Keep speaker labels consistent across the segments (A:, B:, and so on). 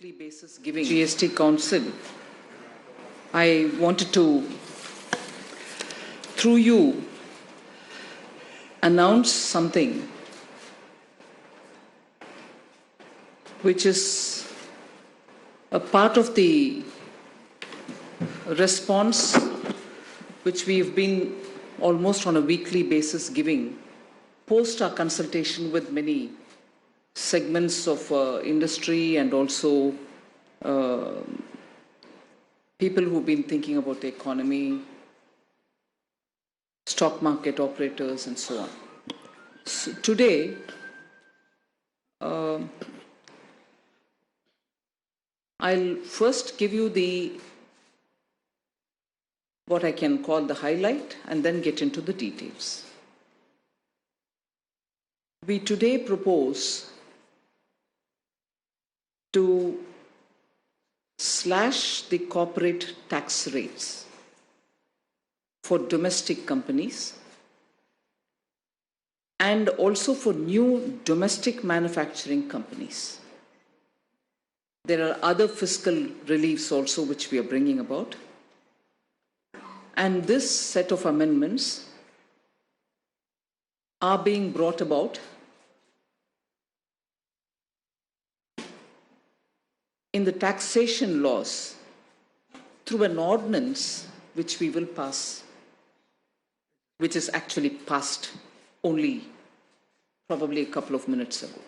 A: weekly basis giving GST Council, I wanted to, through you, announce something which is a part of the response which we've been almost on a weekly basis giving post our consultation with many segments of industry and also people who've been thinking about the economy, stock market operators and so on. So today, I'll first give you what I can call the highlight and then get into the details. We today propose to slash the corporate tax rates for domestic companies and also for new domestic manufacturing companies. There are other fiscal reliefs also which we are bringing about. And this set of amendments are being brought about in the taxation laws through an ordinance which we will pass, which is actually passed only probably a couple of minutes ago.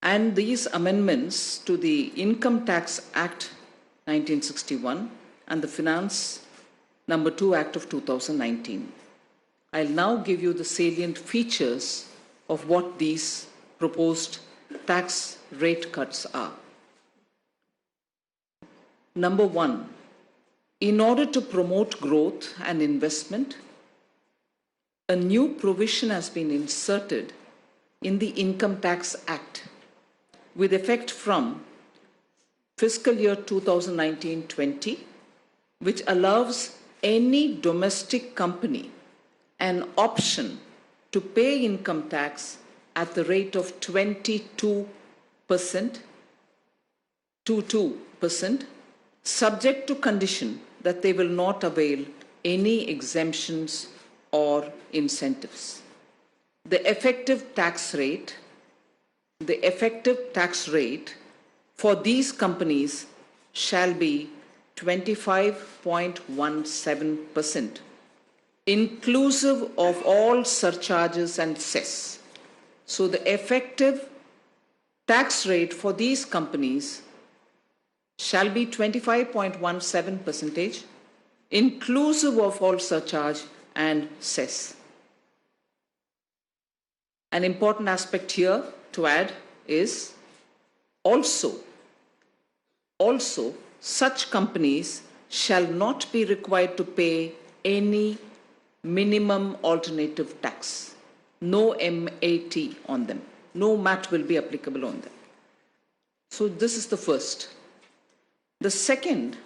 A: And these amendments to the Income Tax Act 1961 and the Finance No. 2 Act of 2019. I'll now give you the salient features of what these proposed tax rate cuts are. Number one, in order to promote growth and investment, a new provision has been inserted in the Income Tax Act with effect from fiscal year 2019-20, which allows any domestic company an option to pay income tax at the rate of 22%, subject to condition that they will not avail any exemptions or incentives. The effective tax rate for these companies shall be 25.17%, inclusive of all surcharges and cess. So the effective tax rate for these companies shall be 25.17%, inclusive of all surcharge and cess. An important aspect here to add is also such companies shall not be required to pay any minimum alternative tax. No MAT on them. No MAT will be applicable on them. So this is the first. The second,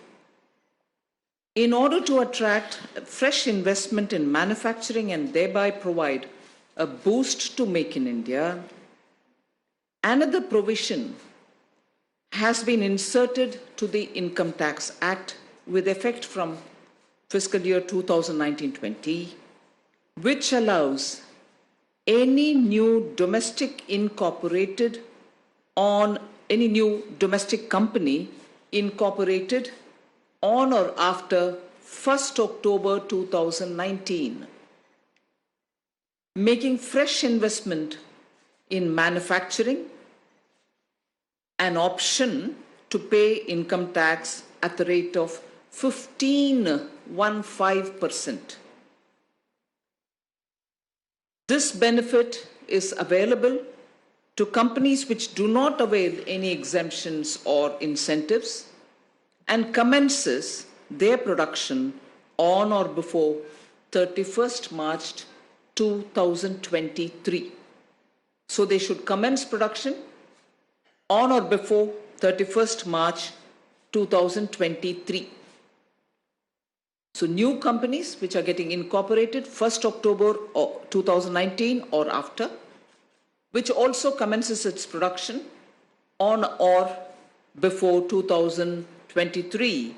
A: in order to attract fresh investment in manufacturing and thereby provide a boost to Make in India, another provision has been inserted to the Income Tax Act with effect from fiscal year 2019-20, which allows any new domestic company incorporated on or after 1st October 2019, making fresh investment in manufacturing an option to pay income tax at the rate of 15%. This benefit is available to companies which do not avail any exemptions or incentives and commences their production on or before 31st March 2023. So they should commence production on or before 31st March 2023. So new companies which are getting incorporated 1st October 2019 or after, which also commences its production on or before 2023,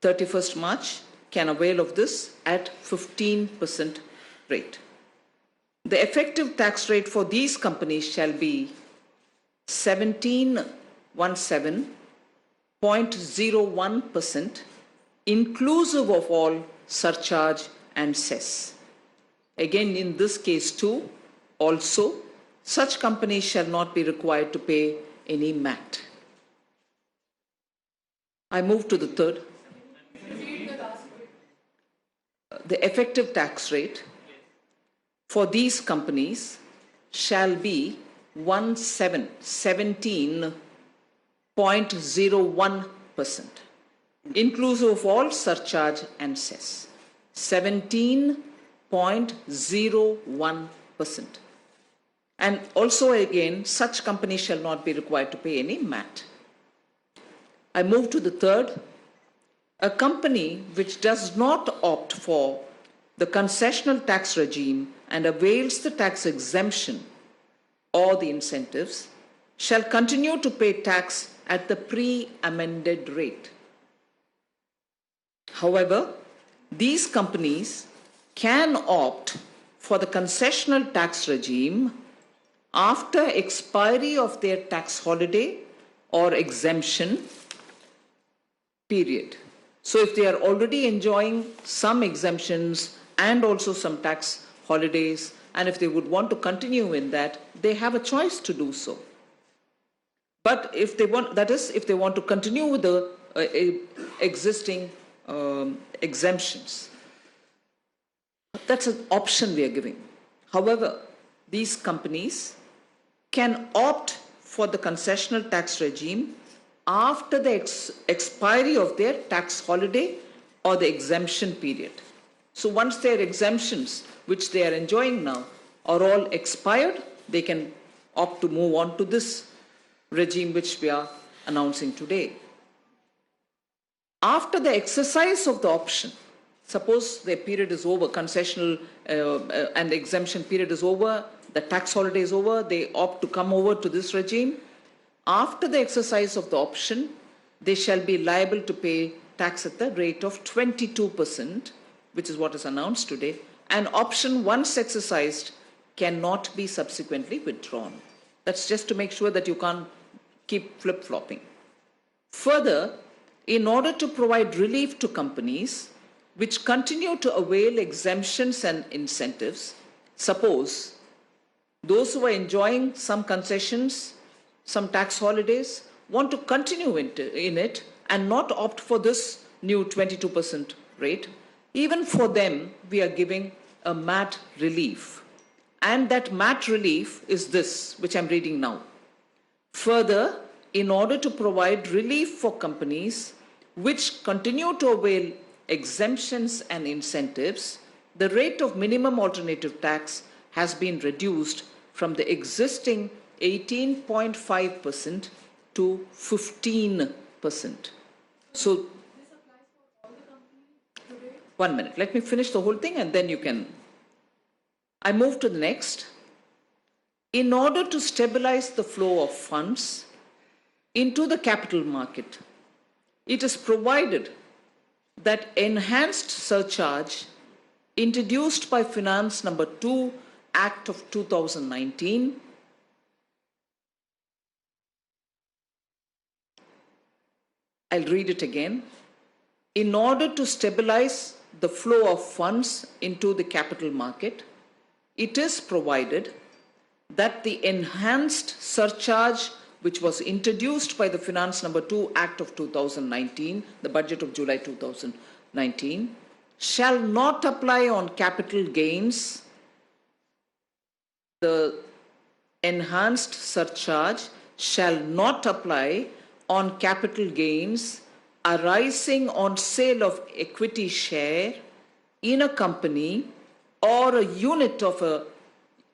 A: 31st March, can avail of this at 15% rate. The effective tax rate for these companies shall be 17.01%, inclusive of all surcharge and cess. Again, in this case too, also, such companies shall not be required to pay any MAT. I move to the third. The effective tax rate for these companies shall be 17.01%, inclusive of all surcharge and cess. 17.01%. And also again, such companies shall not be required to pay any MAT. I move to the third. A company which does not opt for the concessional tax regime and avails the tax exemption or the incentives shall continue to pay tax at the pre-amended rate. However, these companies can opt for the concessional tax regime after expiry of their tax holiday or exemption period. So if they are already enjoying some exemptions and also some tax holidays, and if they would want to continue in that, they have a choice to do so. But if they want, that is, if they want to continue with the existing exemptions, that's an option we are giving. However, these companies can opt for the concessional tax regime after the expiry of their tax holiday or the exemption period. So once their exemptions, which they are enjoying now, are all expired, they can opt to move on to this regime which we are announcing today. After the exercise of the option, suppose the period is over, concessional and the exemption period is over, the tax holiday is over, they opt to come over to this regime. After the exercise of the option, they shall be liable to pay tax at the rate of 22%, which is what is announced today, and option once exercised cannot be subsequently withdrawn. That's just to make sure that you can't keep flip-flopping. Further, in order to provide relief to companies which continue to avail exemptions and incentives, suppose those who are enjoying some concessions, some tax holidays, want to continue in it and not opt for this new 22% rate, even for them, we are giving a MAT relief. And that MAT relief is this, which I'm reading now. Further, in order to provide relief for companies which continue to avail exemptions and incentives, the rate of minimum alternative tax has been reduced from the existing 18.5% to 15%. So, 1 minute, let me finish the whole thing and then you can. I move to the next. In order to stabilize the flow of funds into the capital market, it is provided that enhanced surcharge introduced by Finance Number 2 Act of 2019 I'll read it again. In order to stabilize the flow of funds into the capital market, it is provided that the enhanced surcharge which was introduced by the Finance Number 2 Act of 2019, the budget of July 2019, shall not apply on capital gains. The enhanced surcharge shall not apply on capital gains arising on sale of equity share in a company or a unit of a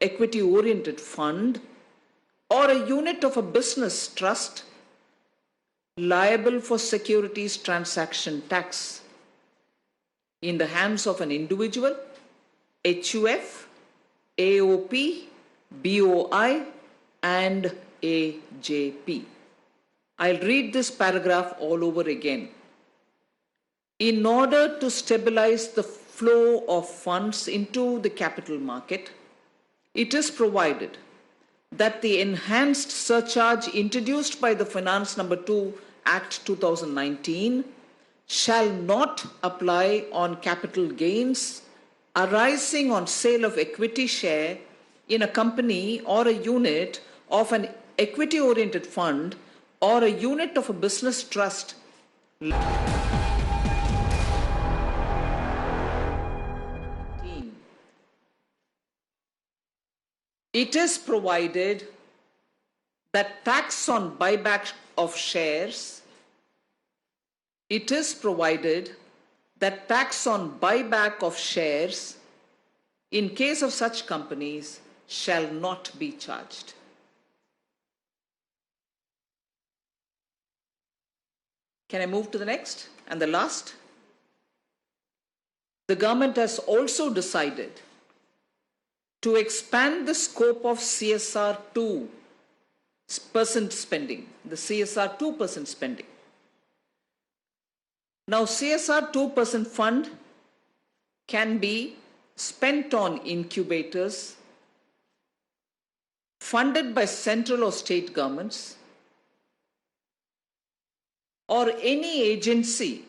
A: equity-oriented fund or a unit of a business trust liable for securities transaction tax in the hands of an individual, HUF, AOP, BOI and AJP. I'll read this paragraph all over again. In order to stabilize the flow of funds into the capital market, it is provided that the enhanced surcharge introduced by the Finance Number 2 Act 2019 shall not apply on capital gains arising on sale of equity share in a company or a unit of an equity-oriented fund or a unit of a business trust. It is provided that tax on buyback of shares, it is provided that tax on buyback of shares in case of such companies shall not be charged. Can I move to the next and the last? The government has also decided to expand the scope of CSR 2% spending, the CSR 2% spending. Now, CSR 2% fund can be spent on incubators funded by central or state governments or any agency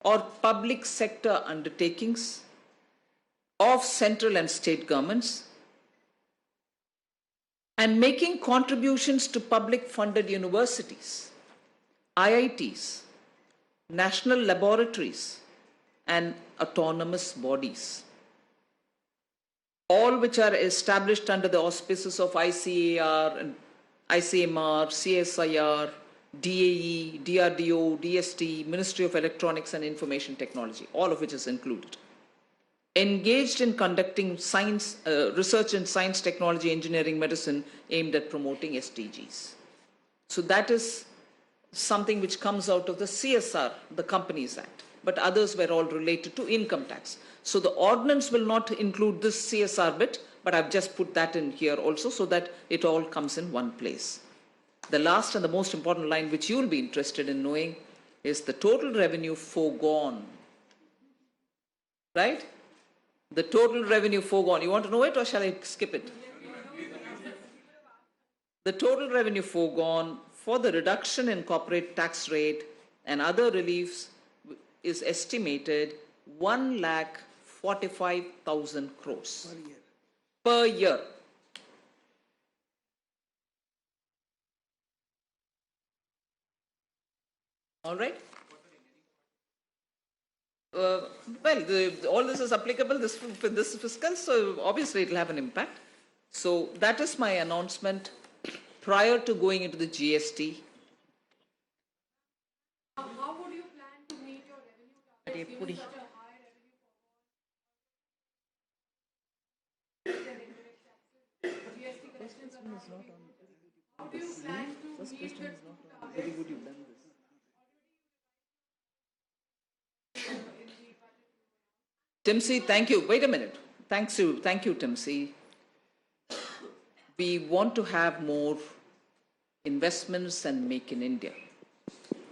A: or public sector undertakings of central and state governments and making contributions to public funded universities, IITs, national laboratories and autonomous bodies, all which are established under the auspices of ICAR, and ICMR, CSIR, DAE, DRDO, DST, Ministry of Electronics and Information Technology, all of which is included, engaged in conducting science, research in science, technology, engineering, medicine aimed at promoting SDGs. So that is something which comes out of the CSR, the Companies Act, but others were all related to income tax. So the ordinance will not include this CSR bit, but I've just put that in here also so that it all comes in one place. The last and the most important line which you will be interested in knowing is the total revenue foregone. Right? The total revenue foregone. You want to know it or shall I skip it? The total revenue foregone for the reduction in corporate tax rate and other reliefs is estimated 1,45,000 crores per year. All right? Well, all this is applicable for this fiscal, so obviously it will have an impact. So that is my announcement prior to going into the GST.
B: How would you plan to meet your revenue targets given such a high revenue foregone? GST collections are not on. How do you plan to meet your targets?
A: Very good, you've done this. Timsy, thank you. Wait a minute. Thank you, Timsy. We want to have more investments and make in India,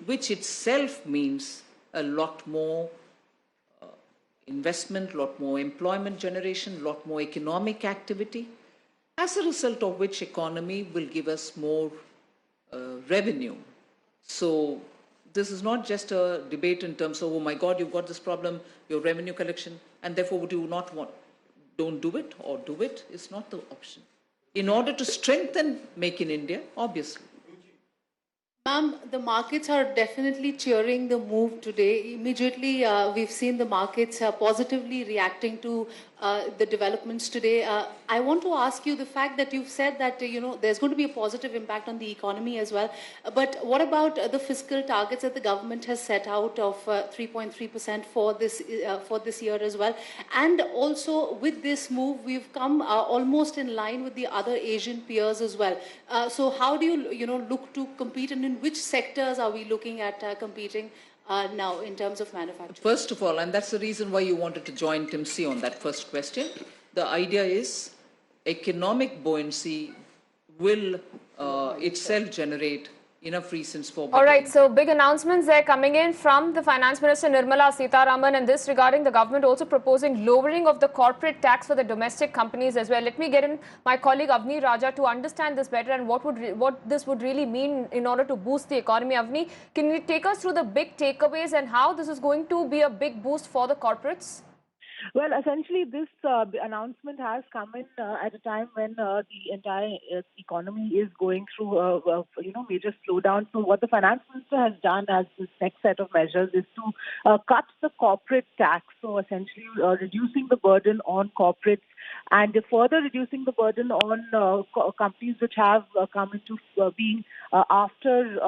A: which itself means a lot more investment, a lot more employment generation, a lot more economic activity, as a result of which economy will give us more revenue. So this is not just a debate in terms of, oh my God, you've got this problem, your revenue collection, and therefore would you not want, don't do it or do it, is not the option. In order to strengthen Make in India, obviously.
B: Ma'am, the markets are definitely cheering the move today. Immediately, we've seen the markets positively reacting to the developments today. I want to ask you the fact that you've said that there's going to be a positive impact on the economy as well. But what about the fiscal targets that the government has set out of 3.3% for this year as well? And also with this move, we've come almost in line with the other Asian peers as well. So how do you look to compete, and in which sectors are we looking at competing now in terms of manufacturing?
A: First of all, and that's the reason why you wanted to join Tim C on that first question, the idea is economic buoyancy will itself generate enough reasons for
C: All right,
A: becoming.
C: so big announcements there coming in from the Finance Minister Nirmala Sitharaman, and this regarding the government also proposing lowering of the corporate tax for the domestic companies as well. Let me get in my colleague Avni Raja to understand this better and what this would really mean in order to boost the economy. Avni, can you take us through the big takeaways and how this is going to be a big boost for the corporates?
D: Well, essentially, this announcement has come in at a time when the entire economy is going through major slowdown. So, what the finance minister has done as this next set of measures is to cut the corporate tax. So, essentially, reducing the burden on corporates and further reducing the burden on companies which have come into being after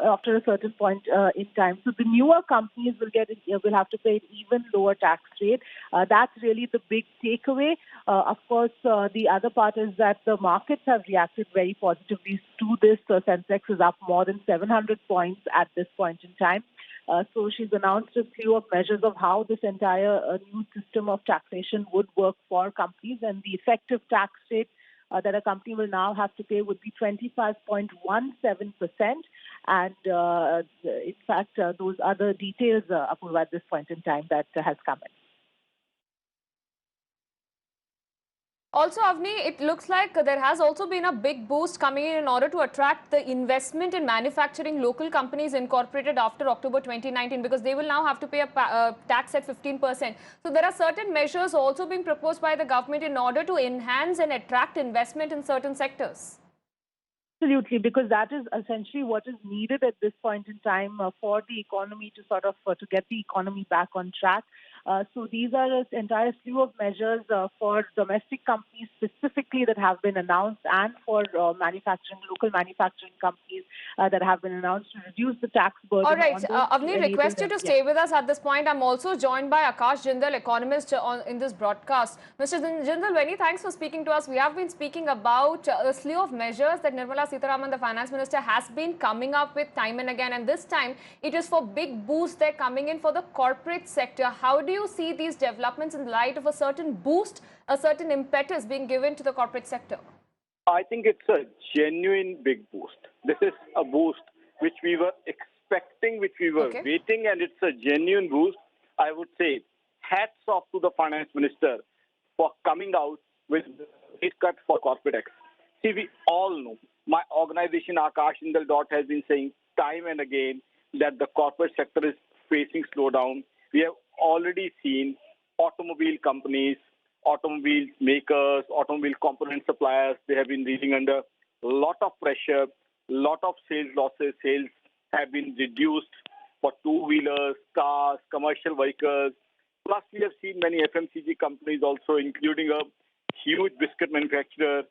D: after a certain point in time. So the newer companies will have to pay an even lower tax rate. That's really the big takeaway. Of course, the other part is that the markets have reacted very positively to this. Sensex is up more than 700 points at this point in time. So she's announced a slew of measures of how this entire new system of taxation would work for companies, and the effective tax rate that a company will now have to pay would be 25.17%. And in fact, those are the details, Apurva, at this point in time that has come in.
C: Also, Avni, it looks like there has also been a big boost coming in order to attract the investment in manufacturing local companies incorporated after October 2019, because they will now have to pay a tax at 15%. So there are certain measures also being proposed by the government in order to enhance and attract investment in certain sectors.
D: Absolutely, because that is essentially what is needed at this point in time for the economy to to get the economy back on track. So these are an entire slew of measures for domestic companies specifically that have been announced, and for local manufacturing companies that have been announced to reduce the tax burden.
C: All right, Avni, request you to stay with us at this point. I'm also joined by Akash Jindal, economist in this broadcast. Mr. Jindal, many thanks for speaking to us. We have been speaking about a slew of measures that Nirmala Sitharaman, the finance minister, has been coming up with time and again, and this time it is for big boosts they're coming in for the corporate sector. How do you see these developments in light of a certain boost, a certain impetus being given to the corporate sector?
E: I think it's a genuine big boost. This is a boost which we were expecting, which we were waiting, and it's a genuine boost. I would say hats off to the finance minister for coming out with a cut for corporate tax. See, we all know, my organization Akash Jindal has been saying time and again that the corporate sector is facing slowdown. We have already seen automobile companies, automobile makers, automobile component suppliers, they have been reeling under a lot of pressure, lot of sales losses. Sales have been reduced for two-wheelers, cars, commercial vehicles. Plus, we have seen many FMCG companies also, including a huge biscuit manufacturer,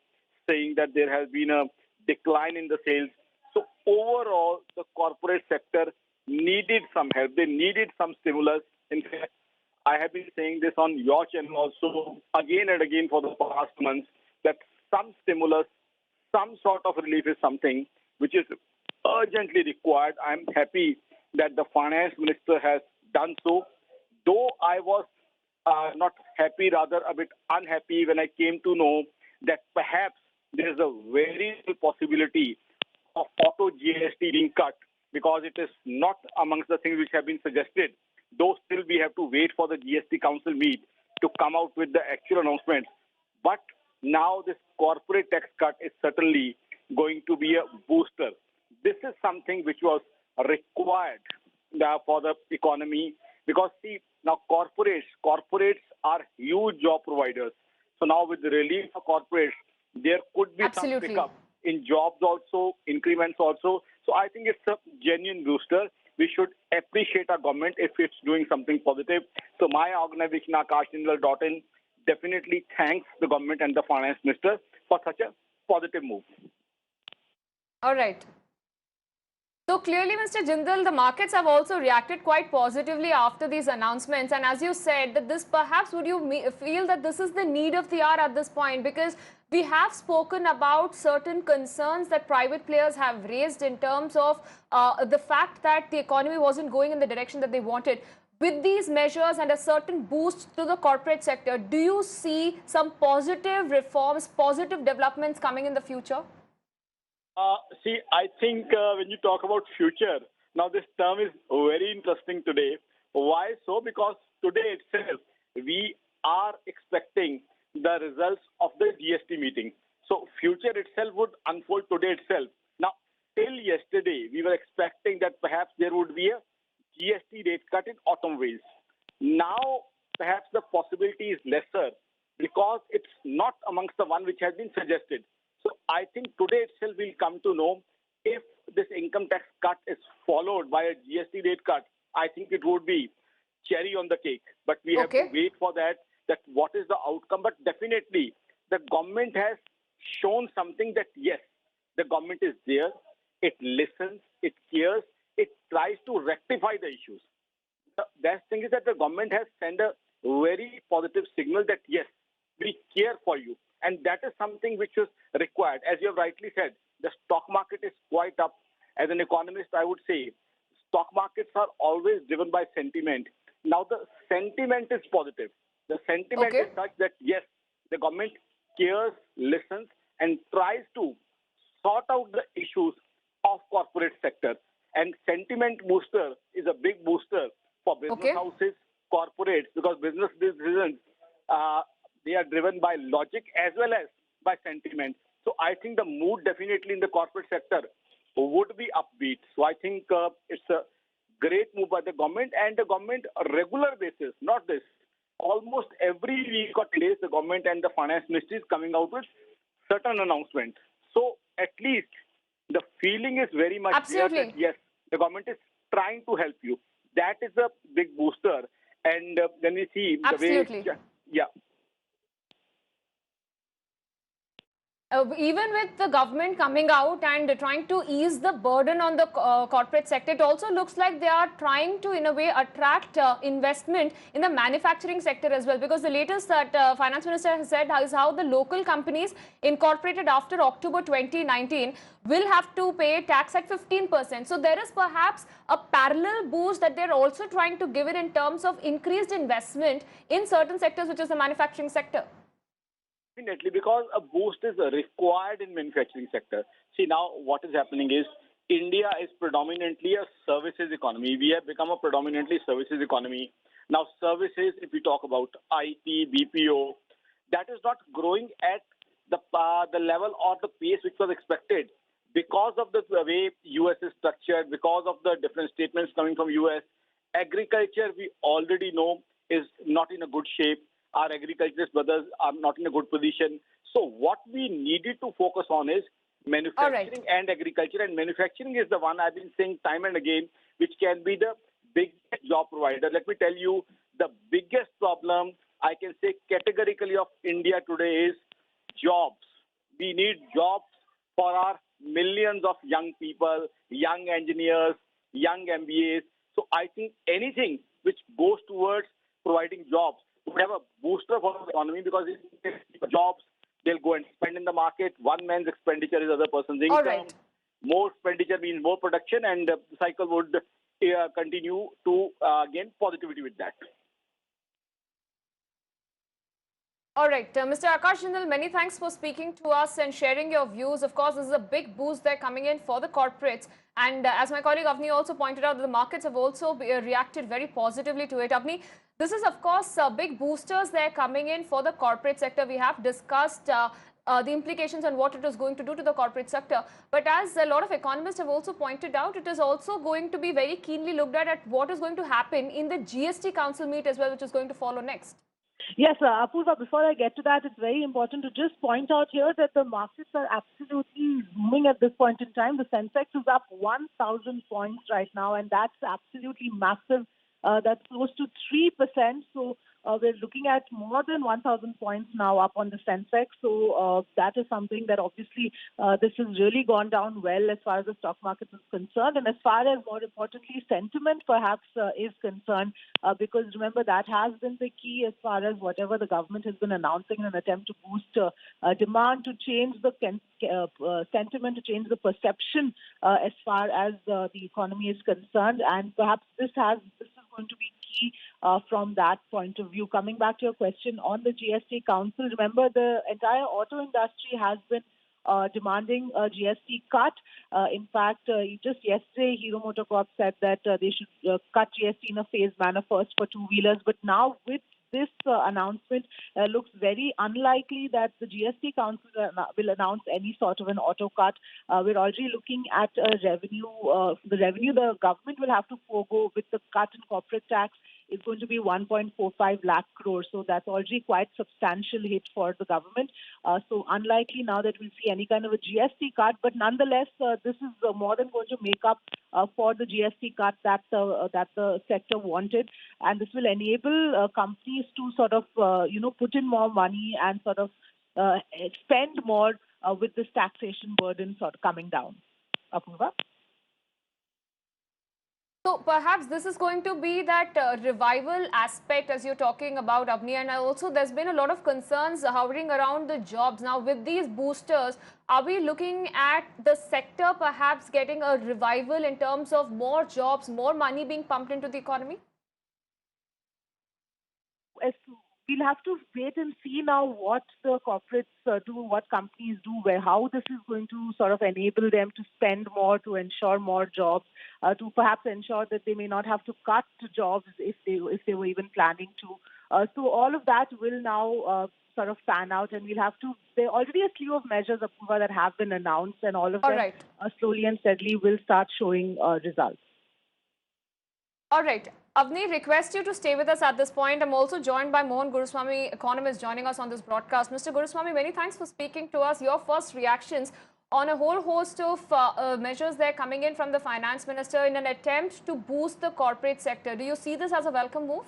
E: saying that there has been a decline in the sales. So overall, the corporate sector needed some help. They needed some stimulus. In fact, I have been saying this on your channel also again and again for the past months, that some stimulus, some sort of relief is something which is urgently required. I'm happy that the finance minister has done so. Though I was not happy, rather a bit unhappy when I came to know that perhaps there is a very real possibility of auto GST being cut, because it is not amongst the things which have been suggested. Though still we have to wait for the GST Council meet to come out with the actual announcements. But now this corporate tax cut is certainly going to be a booster. This is something which was required for the economy, because see, now corporates are huge job providers. So now with the relief for corporates, there could be some pickup in jobs also, increments also. So I think it's a genuine booster. We should appreciate our government if it's doing something positive. So my organization, akashjindal.in, definitely thanks the government and the finance minister for such a positive move.
C: All right. So clearly, Mr. Jindal, the markets have also reacted quite positively after these announcements. And as you said, that this perhaps, would you feel that this is the need of the hour at this point? Because we have spoken about certain concerns that private players have raised in terms of the fact that the economy wasn't going in the direction that they wanted. With these measures and a certain boost to the corporate sector, do you see some positive reforms, positive developments coming in the future?
E: See, I think when you talk about future, now this term is very interesting today. Why so? Because today itself, we are expecting the results of the GST meeting. So future itself would unfold today itself. Now, till yesterday, we were expecting that perhaps there would be a GST rate cut in automobiles. Now, perhaps the possibility is lesser because it's not amongst the one which has been suggested. So I think today itself we'll come to know if this income tax cut is followed by a GST rate cut. I think it would be cherry on the cake. But we have to wait for that what is the outcome. But definitely the government has shown something that yes, the government is there. It listens, it cares, it tries to rectify the issues. The best thing is that the government has sent a very positive signal that yes, we care for you. And that is something which is required. As you have rightly said, the stock market is quite up. As an economist, I would say stock markets are always driven by sentiment. Now the sentiment is positive. The sentiment is such that yes, the government cares, listens, and tries to sort out the issues of corporate sector. And sentiment booster is a big booster for business houses, corporates, because business decisions they are driven by logic as well as by sentiment. So I think the mood definitely in the corporate sector would be upbeat. So I think it's a great move by the government, and the government on a regular basis, not this, almost every week or 2 days, the government and the finance ministry is coming out with certain announcements. So at least the feeling is very much clear that yes, the government is trying to help you. That is a big booster. And then we see the way, yeah.
C: Even with the government coming out and trying to ease the burden on the corporate sector, it also looks like they are trying to, in a way, attract investment in the manufacturing sector as well. Because the latest that Finance Minister has said is how the local companies incorporated after October 2019 will have to pay tax at 15%. So there is perhaps a parallel boost that they're also trying to give it in terms of increased investment in certain sectors, which is the manufacturing sector.
E: Definitely, because a boost is required in manufacturing sector. See, now what is happening is India is predominantly a services economy. We have become a predominantly services economy. Now, services, if we talk about IT, BPO, that is not growing at the level or the pace which was expected because of the way US is structured, because of the different statements coming from US. Agriculture, we already know, is not in a good shape. Our agriculturist brothers are not in a good position. So what we needed to focus on is manufacturing and agriculture. And manufacturing is the one I've been saying time and again, which can be the biggest job provider. Let me tell you, the biggest problem I can say categorically of India today is jobs. We need jobs for our millions of young people, young engineers, young MBAs. So I think anything which goes towards providing jobs would have a booster for the economy, because if jobs, they'll go and spend in the market. One man's expenditure is other person's income. More expenditure means more production, and the cycle would continue to gain positivity with that.
C: All right, Mr. Akash Jindal, many thanks for speaking to us and sharing your views. Of course, this is a big boost there coming in for the corporates. And as my colleague Avni also pointed out, the markets have also reacted very positively to it. Avni, this is, of course, big boosters there coming in for the corporate sector. We have discussed the implications and what it is going to do to the corporate sector. But as a lot of economists have also pointed out, it is also going to be very keenly looked at what is going to happen in the GST Council meet as well, which is going to follow next.
D: Yes, Apurva, before I get to that, it's very important to just point out here that the markets are absolutely booming at this point in time. The Sensex is up 1,000 points right now, and that's absolutely massive. That's close to 3%. So we're looking at more than 1,000 points now up on the Sensex. So that is something that obviously this has really gone down well as far as the stock market is concerned. And as far as, more importantly, sentiment perhaps is concerned, because remember, that has been the key as far as whatever the government has been announcing in an attempt to boost demand, to change the sentiment, to change the perception as far as the economy is concerned. And perhaps this is going to be key from that point of view. Coming back to your question on the GST Council, remember, the entire auto industry has been demanding a GST cut. In fact, just yesterday, Hero MotoCorp said that they should cut GST in a phased manner first for two-wheelers. But now with this announcement, looks very unlikely that the GST Council will announce any sort of an auto cut. We're already looking at revenue. The revenue the government will have to forego with the cut in corporate tax is going to be 1.45 lakh crores. So that's already quite substantial hit for the government. So unlikely now that we'll see any kind of a GST cut. But nonetheless, this is more than going to make up for the GST cut that the sector wanted. And this will enable companies to sort of, put in more money and sort of spend more with this taxation burden sort of coming down. Apurva?
C: So perhaps this is going to be that revival aspect as you're talking about, Avni, and also there's been a lot of concerns hovering around the jobs. Now with these boosters, are we looking at the sector perhaps getting a revival in terms of more jobs, more money being pumped into the economy?
D: We'll have to wait and see now what the corporates do, what companies do, how this is going to sort of enable them to spend more, to ensure more jobs, to perhaps ensure that they may not have to cut jobs if they were even planning to. So all of that will now sort of pan out, and we'll have to. There are already a slew of measures, Apurva, that have been announced, and all of them slowly and steadily will start showing results.
C: All right. Avni, request you to stay with us at this point. I'm also joined by Mohan Guruswamy, economist, joining us on this broadcast. Mr. Guruswamy, many thanks for speaking to us. Your first reactions on a whole host of measures that are coming in from the finance minister in an attempt to boost the corporate sector. Do you see this as a welcome move?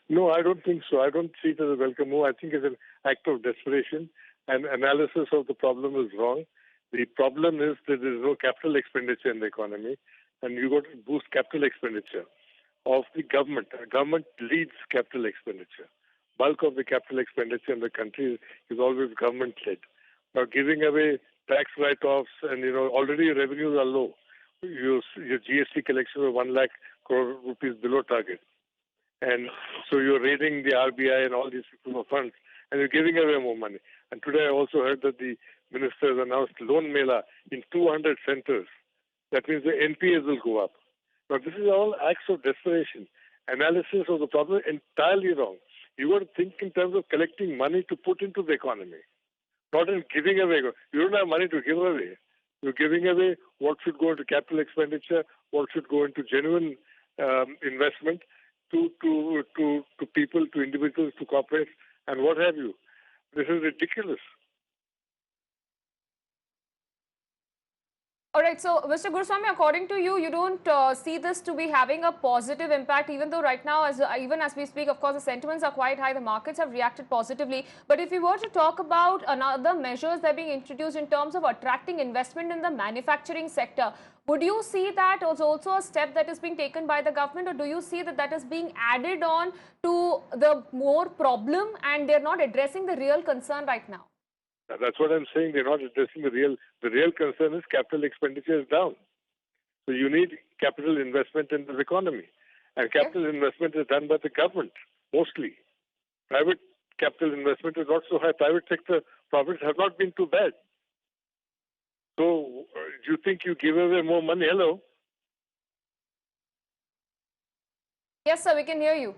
F: No, I don't think so. I don't see it as a welcome move. I think it's an act of desperation, and analysis of the problem is wrong. The problem is that there is no capital expenditure in the economy, and you got to boost capital expenditure of the government. Government leads capital expenditure. Bulk of the capital expenditure in the country is always government-led. Now, giving away tax write-offs and, already your revenues are low. Your GST collection of 1 lakh crore rupees below target. And so you're raiding the RBI and all these people for funds, and you're giving away more money. And today I also heard that the minister has announced loan mela in 200 centers. That means the NPAs will go up. Now, this is all acts of desperation. Analysis of the problem entirely wrong. You got to think in terms of collecting money to put into the economy, not in giving away. You don't have money to give away. You're giving away what should go into capital expenditure, what should go into genuine investment to people, to individuals, to corporates, and what have you. This is ridiculous.
C: All right, so Mr. Guruswamy, according to you, you don't see this to be having a positive impact, even though right now, even as we speak, of course, the sentiments are quite high, the markets have reacted positively. But if we were to talk about another measures that are being introduced in terms of attracting investment in the manufacturing sector, would you see that as also a step that is being taken by the government, or do you see that that is being added on to the more problem and they're not addressing the real concern right now?
F: That's what I'm saying. They're not addressing the real concern is capital expenditure is down. So you need capital investment in the economy. And capital investment is done by the government, mostly. Private capital investment is not so high. Private sector profits have not been too bad. So do you think you give away more money? Hello?
C: Yes, sir, we can hear you.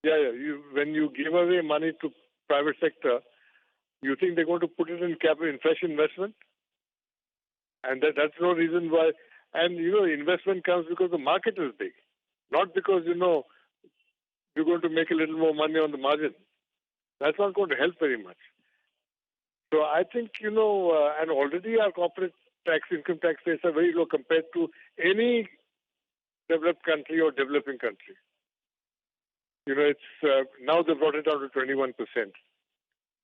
F: Yeah. When you give away money to private sector, you think they're going to put it in capital, in fresh investment? And that's no reason why. And, investment comes because the market is big, not because, you're going to make a little more money on the margin. That's not going to help very much. So I think, and already our corporate income tax rates are very low compared to any developed country or developing country. It's now they've brought it down to 21%.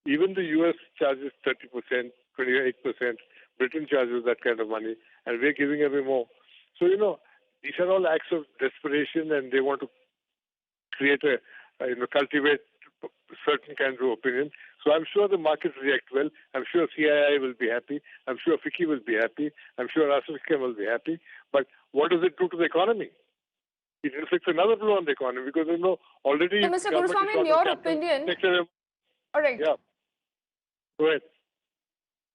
F: Even the US charges 30%, 28%. Britain charges that kind of money, and we're giving away more. So, these are all acts of desperation, and they want to create cultivate certain kinds of opinion. So I'm sure the markets react well. I'm sure CII will be happy. I'm sure FICCI will be happy. I'm sure ASOCHAM will be happy. But what does it do to the economy? It inflicts another blow on the economy because, already...
C: So, Mr. Guruswamy, in your opinion...
F: Sector,
C: all right.
F: Yeah. Go ahead.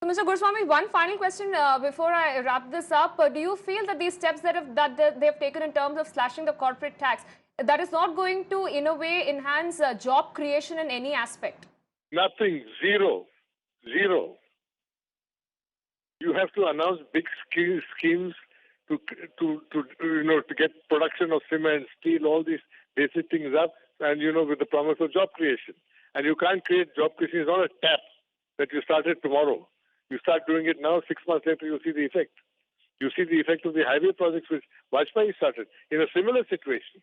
C: So, Mr. Guruswamy, one final question before I wrap this up. Do you feel that these steps that they have taken in terms of slashing the corporate tax, that is not going to, in a way, enhance job creation in any aspect?
F: Nothing. Zero. Zero. You have to announce big schemes to get production of cement, steel, all these basic things up, and with the promise of job creation. And you can't create job creation. It's not a tap that you started tomorrow. You start doing it now, 6 months later, you see the effect. You see the effect of the highway projects which Vajpayee started in a similar situation.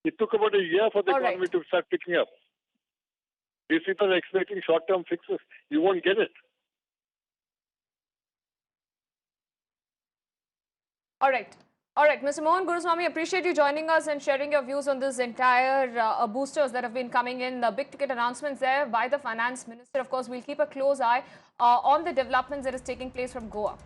F: It took about a year for the economy to start picking up. These people are expecting short-term fixes. You won't get it.
C: All right. All right, Mr. Mohan Guruswamy, appreciate you joining us and sharing your views on this entire boosters that have been coming in, the big ticket announcements there by the finance minister. Of course, we'll keep a close eye on the developments that is taking place from Goa.